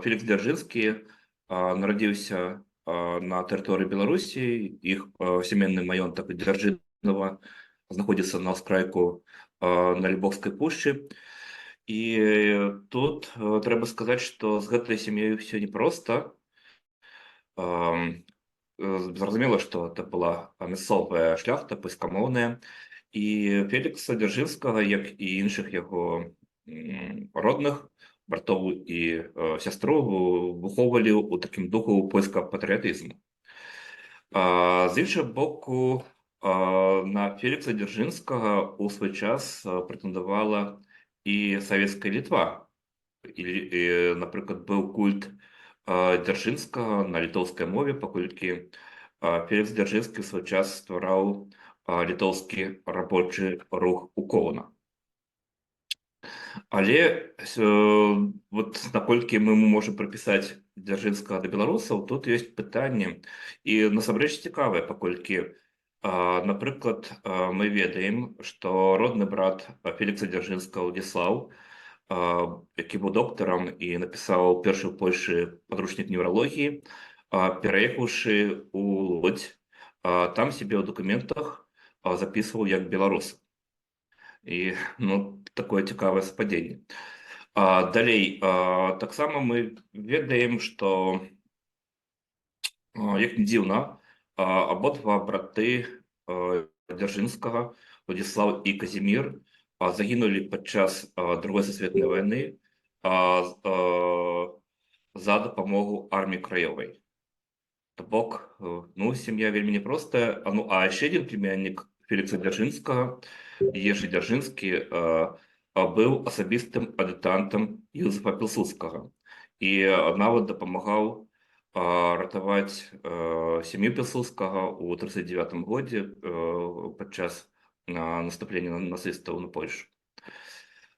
Фелікс Дзяржынскі нарадзіўся на тэрыторыі Беларусі. Іх сямейны маёнтак Дзяржынава знаходзіцца на ўскрайку на Львовскай пушчы. І тут трэба сказаць, што з гэтай сям'ёй ўсё непроста. Зразумела, што это была мясцовая шляхта, польскамоўная. І Фелікса Дзяржынскага, як і іншых яго родных, братоў і сястру, выхоўвалі ў такім духу польскага патрыятызму. З іншага боку, на Фелікса Дзяржынскага ў свой час прэтэндавала і савецкая Літва. І, напрыклад, быў культ Дзяржынскага на літоўскай мове, паколькі Фелікс Дзяржынскі ў свой час ствараў літоўскі рабочы рух у Коўна. Але вот наколькі мы можам прыпісаць Дзяржынскага да беларусаў, тут ёсць пытанне. І насамрэч цікавае, паколькі, напрыклад, мы ведаем, што родны брат Фелікса Дзяржынскага Ўладзіслаў, які быў доктарам і напісаў першы ў Польшы падручнік неўралогіі, пераехаўшы ў Лодзь, там сябе ў дакументах запісваў як беларус. І такое цікавае супадзенне. Далей, таксама мы ведаем, што, як ні дзіўна, абодва браты Дзяржынскага, Ўладзіслаў і Казімір, загінулі падчас Другой сусветнай вайны за дапамогу арміі краёвай. То бок, сям'я вельмі непростая. А яшчэ адзін племяннік Фелікса Дзяржынскага, Ежы Дзяржынскі, быў асабістым ад'ютантам Юзефа Пілсудскага і нават дапамагаў ратаваць сям'ю Пілсудскага ў 1939 годзе падчас наступлення нацыстаў на Польшу.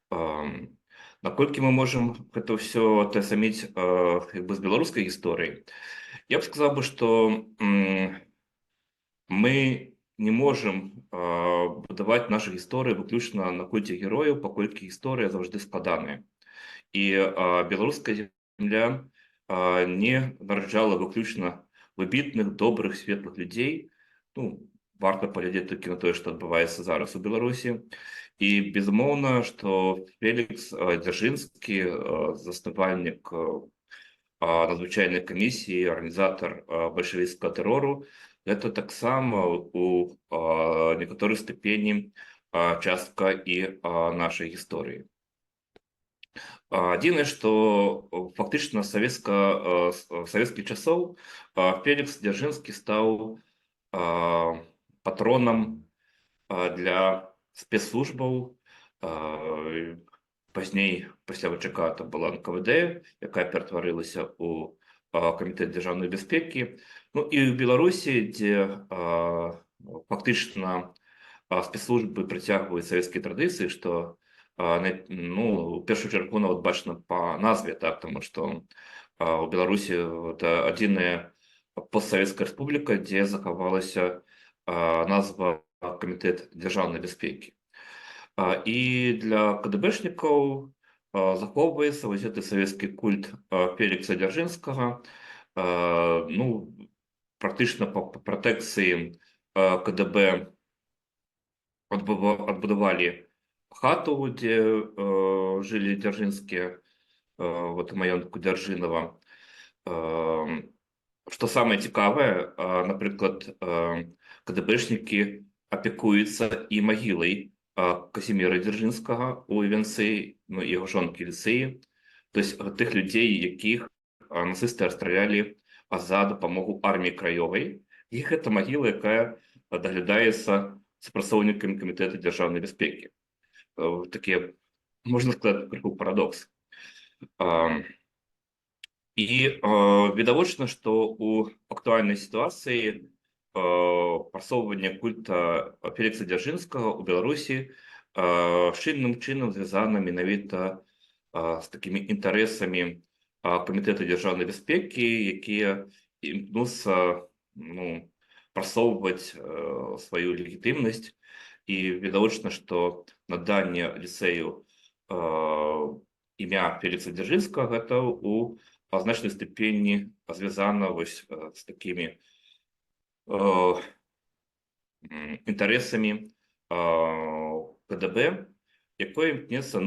Наколькі мы можам гэта ўсё атасаміць з беларускай гісторыі? Я б сказаў, што мы не можам будаваць нашу гісторыю выключна на кульце герояў, паколькі гісторыя заўжды складаная. І беларуская зямля не нараджала выключна выбітных, добрых, светлых людзей. Варта паглядзець толькі на тое, што адбываецца зараз у Беларусі. І безумоўна, што Фелікс Дзяржынскі, заснавальнік надзвычайнай камісіі, арганізатар бальшавіцкага тэрору, гэта таксама у некаторай ступені частка і нашай гісторыі. Адзінае, што фактычна з савецкіх часоў Фелікс Дзяржынскі стаў патронам для спецслужбаў. Пазней, пасля ВЧК, это была НКВД, якая ператварылася ў Камітэт дзяржаўнай бяспекі. І ў Беларусі, дзе фактычна спецслужбы прыцягваюць савецкія традыцыі, што у першую чаргу нават бачна па назве, таму што у Беларусі гэта адзіная постсавецкая рэспубліка, дзе захавалася назва Камітэт дзяржаўнай бяспекі. І для КДБшнікаў захоўваецца вось гэты савецкі культ Фелікса Дзяржынскага. Практычна па пратэкцыі КДБ адбудавалі хату, дзе жылі дзяржынскія, у маёнтку Дзяржынава. Што самае цікавае, напрыклад, КДБшнікі апякуюцца і магілай Казіміра Дзяржынскага ў вянцы, яго жонкі Люцыі. То есть тых людзей, якіх нацысты расстралялі за дапамогу арміі краёвай. І гэта магіла, якая даглядаецца супрацоўнікамі Камітэта дзяржаўнай бяспекі. Такі, можна сказаць, крыху парадокс. І відавочна, што ў актуальнай сітуацыі прасоўванне культа Фелікса Дзяржынскага ў Беларусі шчыльным чынам звязана менавіта з такімі інтарэсамі Камітэта дзяржаўнай бяспекі, якія імкнуцца прасоўваць сваю легітымнасць. І відавочна, што наданне ліцэю імя Фелікса Дзяржынскага гэта ў в значнай ступені звязана вось з такімі э, інтарэсамі КДБ, якое імкнецца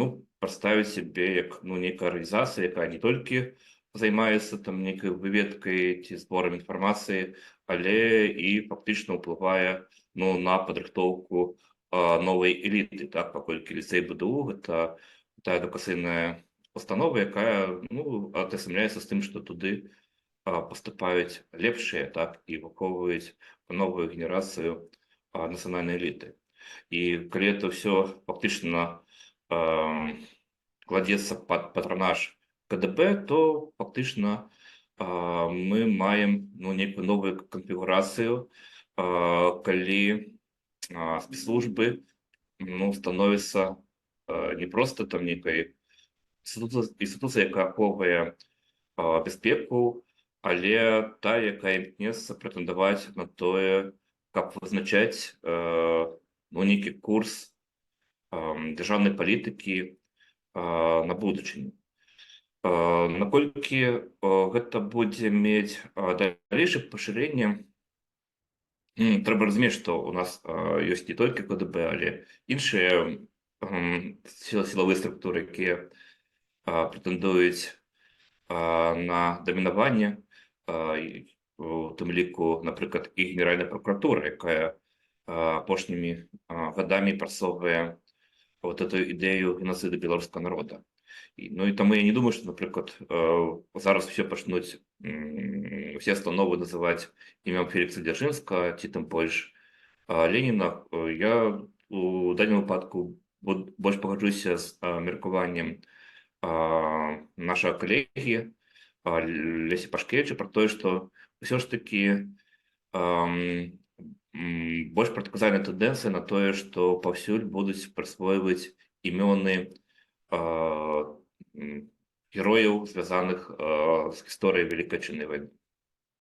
прадставіць сябе як нейкая арганізацыя, якая не толькі займаецца там нейкай выведкай ці зборам інфармацыі, але і фактычна ўплывае на падрыхтоўку новай эліты, так, паколькі ліцэй БДУ гэта тая адукацыйная установа, якая атасамляецца з тым, што туды паступаюць лепшыя, так, і выхоўваюць новую генерацыю нацыянальнай эліты. І калі это ўсё фактычна кладзецца пад патранаж КДБ, то фактычна мы маем нейкую новую канфігурацыю, калі спецслужбы становяцца не проста там нейкай інстытуцыяй, якая ахоўвае бяспеку, але тая, якая імкнецца прэтэндаваць на тое, каб вызначаць нейкі курс дзяржаўнай палітыкі на будучыню. Наколькі гэта будзе мець далейшае пашырэнне, трэба разумець, што ў нас ёсць не толькі КДБ, але іншыя сілавыя структуры, якія прэтэндуюць на дамінаванне, у тым ліку, напрыклад, і Генеральная пракуратура, якая апошнімі гадамі прасоўвае эту ідэю геноциду беларускага народа. І таму я не думаю, што, напрыклад, зараз все пачнуць усе установы называць імем Фелікса Дзяржынскага ці тым больш Леніна. Я у даным выпадку больш пагаджуся з меркаваннем нашага калегі Лесі Пашкевіча пра тое, што ўсё ж такі больш прадказальная тэндэнцыя на тое, што паўсюль будуць прысвойваць імёны герояў, звязаных з гісторыяй Вялікай Адчыннай вайны.